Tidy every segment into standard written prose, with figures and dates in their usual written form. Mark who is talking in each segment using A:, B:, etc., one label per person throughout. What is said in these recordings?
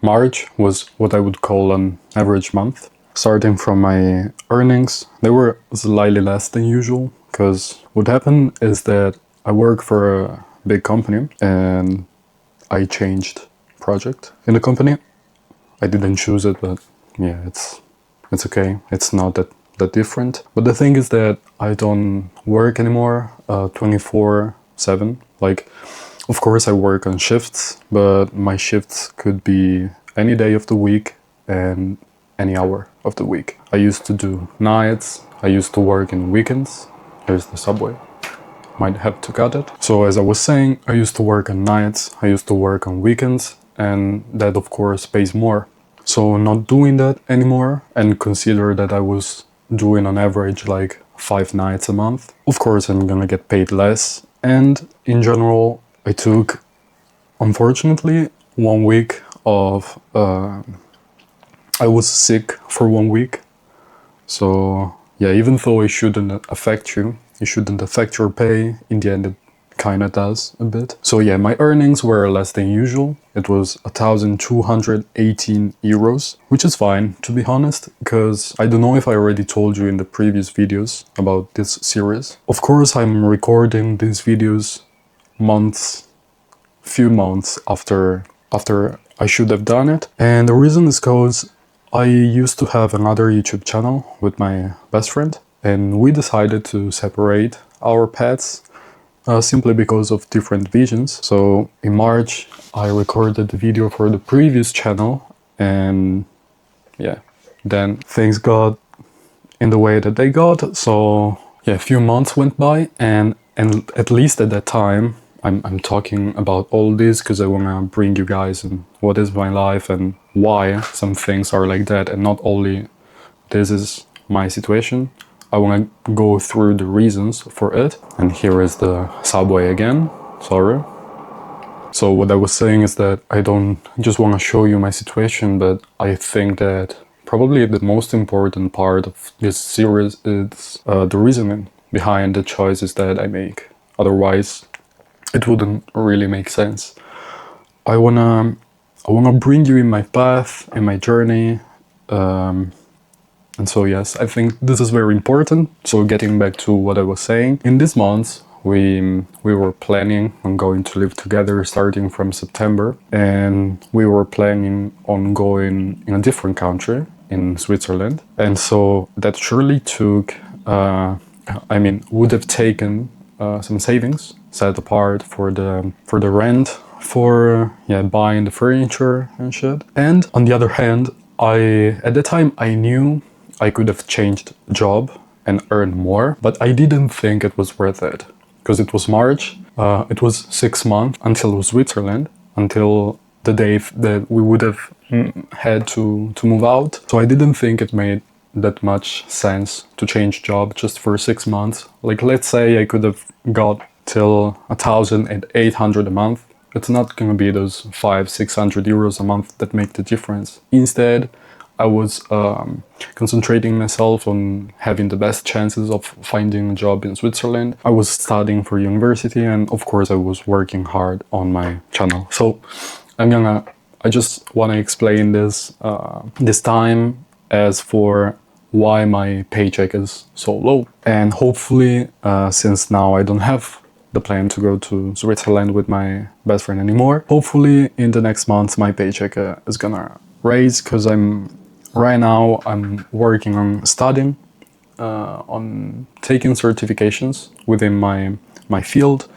A: March was what I would call an average month. Starting from my earnings, they were slightly less than usual, because what happened is that I work for a big company and I changed project in the company. I didn't choose it, but yeah, it's okay. It's not that different. But the thing is that I don't work anymore 24/7. Like, of course I work on shifts, but my shifts could be any day of the week and any hour of the week. I used to do nights, I used to work in weekends. Here's the subway. Might have to cut it. So as I was saying, I used to work on nights, I used to work on weekends, and that of course pays more. So not doing that anymore, and consider that I was doing on average like 5 nights a month. Of course I'm gonna get paid less, and in general I took, unfortunately, 1 week of I was sick for 1 week. So yeah, even though it shouldn't affect you, it shouldn't affect your pay, in the end it kinda does a bit. So yeah, my earnings were less than usual. It was 1,218 euros, which is fine, to be honest, because I don't know if I already told you in the previous videos about this series. Of course, I'm recording these videos few months after I should have done it. And the reason is because I used to have another YouTube channel with my best friend, and we decided to separate our paths simply because of different visions. So in March I recorded the video for the previous channel, and yeah, then things got in the way that they got. So yeah, a few months went by, and at least at that time, I'm talking about all this because I want to bring you guys in what is my life and why some things are like that, and not only this is my situation. I want to go through the reasons for it. And here is the subway again, sorry. So what I was saying is that I don't just want to show you my situation, but I think that probably the most important part of this series is the reasoning behind the choices that I make. Otherwise, it wouldn't really make sense. I wanna bring you in my path, in my journey, and so yes, I think this is very important. So getting back to what I was saying, in this month we were planning on going to live together starting from September, and we were planning on going in a different country, in Switzerland. And so that surely took, would have taken some savings set apart for the rent, for buying the furniture and shit. And on the other hand, at the time I knew I could have changed job and earned more, but I didn't think it was worth it, because it was March. It was 6 months until Switzerland, until the day that we would have had to move out. So I didn't think it made that much sense to change job just for 6 months. Like, let's say I could have got till 1,800 a month. It's not gonna be those 500-600 euros a month that make the difference. Instead, I was concentrating myself on having the best chances of finding a job in Switzerland. I was studying for university, and of course I was working hard on my channel. So I just want to explain this time as for why my paycheck is so low. And hopefully, since now I don't have the plan to go to Switzerland with my best friend anymore, hopefully in the next month my paycheck is gonna raise, because right now I'm working on studying, on taking certifications within my field,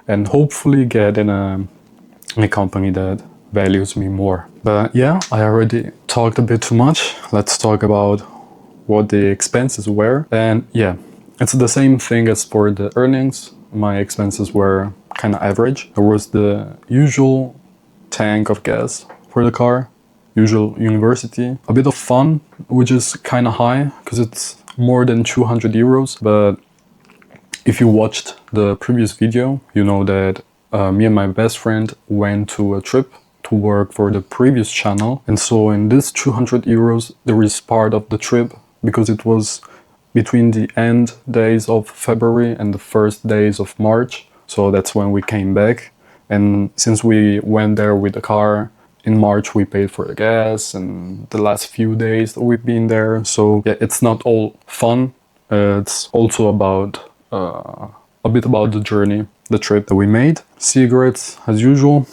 A: and hopefully get in a company that values me more. But yeah, I already talked a bit too much. Let's talk about what the expenses were. And yeah, it's the same thing as for the earnings. My expenses were kind of average. There was the usual tank of gas for the car, usual university, a bit of fun, which is kind of high because it's more than 200 euros. But if you watched the previous video, you know that me and my best friend went to a trip to work for the previous channel. And so in this 200 euros, there is part of the trip, because it was between the end days of February and the first days of March. So that's when we came back. And since we went there with the car in March we paid for the gas and the last few days that we've been there. So yeah, it's not all fun. It's also about a bit about the journey, the trip that we made. Cigarettes, as usual,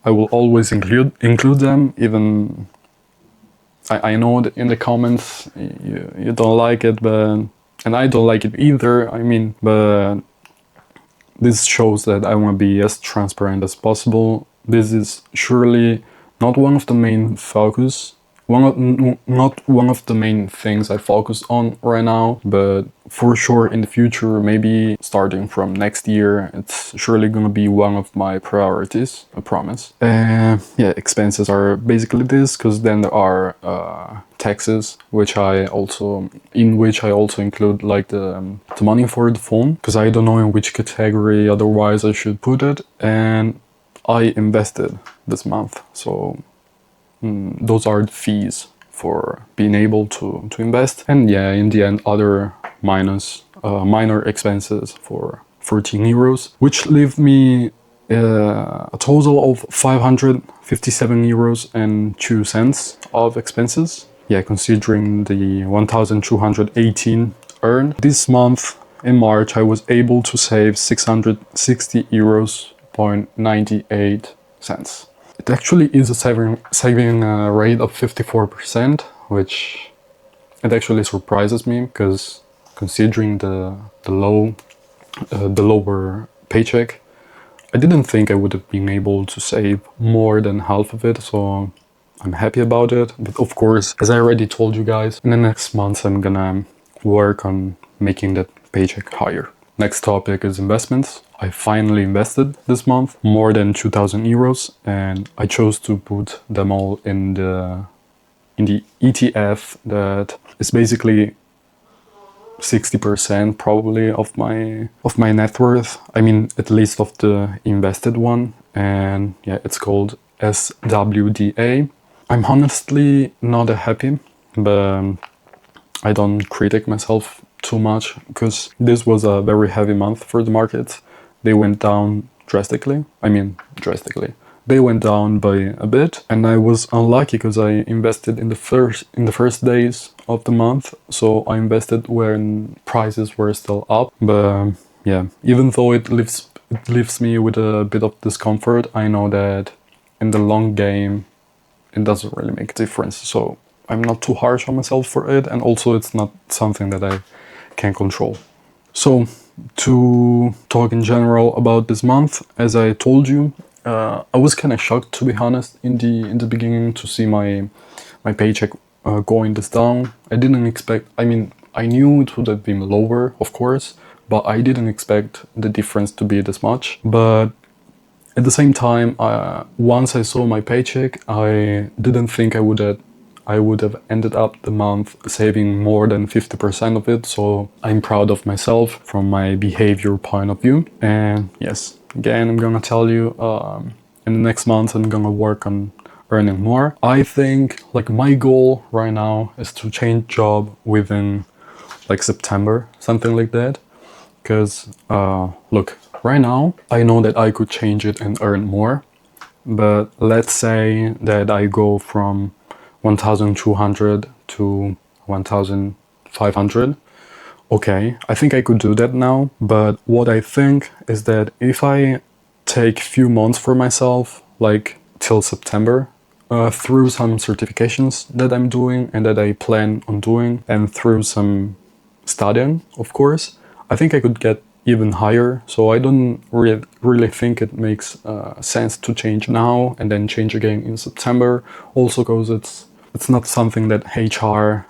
A: I will always include them. Even I know that in the comments you don't like it, but and I don't like it either. I mean, but this shows that I want to be as transparent as possible. This is surely not one of the main focus, not one of the main things I focus on right now, but for sure in the future, maybe starting from next year, it's surely gonna be one of my priorities, I promise. Yeah, expenses are basically this, because then there are taxes, in which I also include like the money for the phone, because I don't know in which category otherwise I should put it, and I invested this month, so those are the fees for being able to invest. And yeah, in the end, other minor expenses for 14 euros, which leave me a total of 557 euros and 2 cents of expenses. Yeah, considering the 1218 earned. This month in March, I was able to save 660 euros 98 cents. It actually is a saving rate of 54%, which it actually surprises me, because considering the lower paycheck, I didn't think I would have been able to save more than half of it, so I'm happy about it. But of course, as I already told you guys, in the next months I'm gonna work on making that paycheck higher. Next topic is investments. I finally invested this month more than 2,000 euros, and I chose to put them all in the ETF that is basically 60% probably of my net worth. I mean, at least of the invested one, and yeah, it's called SWDA. I'm honestly not that happy, but I don't critique myself too much, because this was a very heavy month for the market. They went down drastically. They went down by a bit, and I was unlucky because I invested in the first days of the month. So I invested when prices were still up. But yeah, even though it leaves me with a bit of discomfort, I know that in the long game it doesn't really make a difference. So I'm not too harsh on myself for it, and also it's not something that I can control. So to talk in general about this month, as I told you, I was kind of shocked, to be honest, in the beginning, to see my paycheck going this down. I didn't expect. I mean, I knew it would have been lower, of course, but I didn't expect the difference to be this much. But at the same time, once I saw my paycheck, I didn't think I would have ended up the month saving more than 50% of it. So I'm proud of myself from my behavior point of view. And yes, again, I'm gonna tell you, in the next month, I'm gonna work on earning more. I think like my goal right now is to change job within like September, something like that. Because look, right now, I know that I could change it and earn more. But let's say that I go from 1,200 to 1,500. Okay, I think I could do that now. But what I think is that if I take few months for myself, like till September, through some certifications that I'm doing and that I plan on doing, and through some studying, of course, I think I could get even higher. So I don't really think it makes sense to change now and then change again in September. Also, because it's not something that HR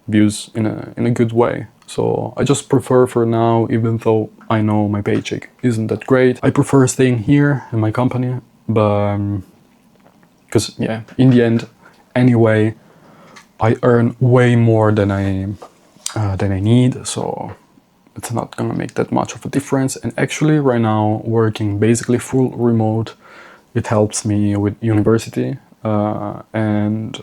A: views in a good way. So I just prefer for now, even though I know my paycheck isn't that great, I prefer staying here in my company. But because yeah, in the end, anyway, I earn way more than I need. So it's not gonna make that much of a difference. And actually, right now, working basically full remote, it helps me with university. And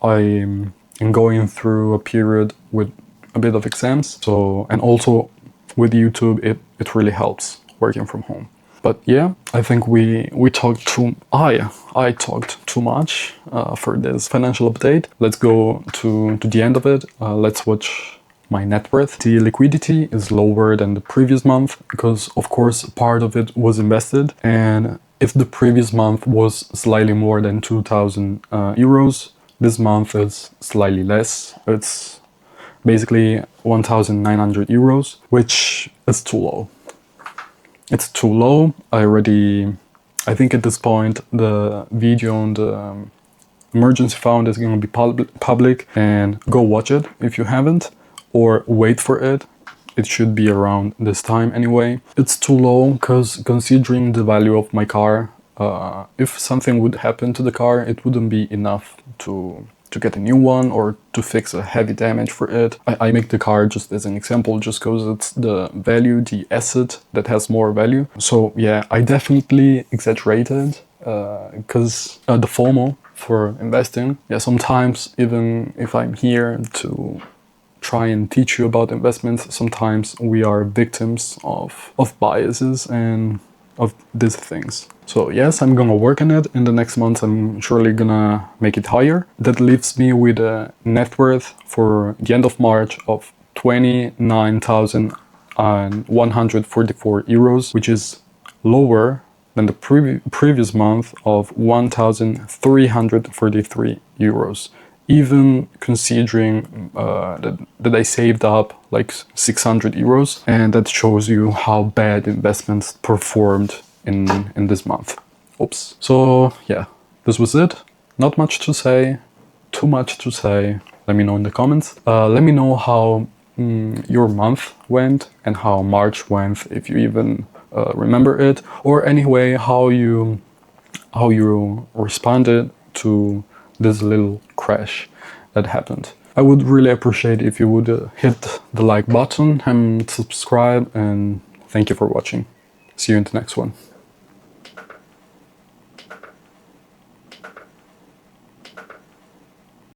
A: I'm going through a period with a bit of exams. So, and also with YouTube, it really helps working from home. But yeah, I think we talked too. I talked too much for this financial update. Let's go to the end of it. Let's watch my net worth. The liquidity is lower than the previous month because, of course, part of it was invested. And if the previous month was slightly more than 2,000 euros, this month is slightly less. It's basically 1,900 euros, which is too low. It's too low. I think at this point the video on the emergency fund is going to be public, and go watch it if you haven't, or wait for it. It should be around this time anyway. It's too low because considering the value of my car, if something would happen to the car, it wouldn't be enough to get a new one or to fix a heavy damage for it. I make the car just as an example, just because it's the value, the asset that has more value. So yeah, I definitely exaggerated because the FOMO for investing. Yeah, sometimes even if I'm here to try and teach you about investments, sometimes we are victims of biases and of these things. So yes, I'm gonna work on it. In the next months, I'm surely gonna make it higher. That leaves me with a net worth for the end of March of 29,144 euros, which is lower than the previous month of 1,343 euros. Even considering that I saved up like 600 euros, and that shows you how bad investments performed in this month. Oops. So yeah, this was it. Not much to say, too much to say. Let me know in the comments. Let me know how your month went and how March went, if you even remember it, or anyway how you responded to this little crash that happened. I would really appreciate if you would hit the like button and subscribe, and thank you for watching. See you in the next one.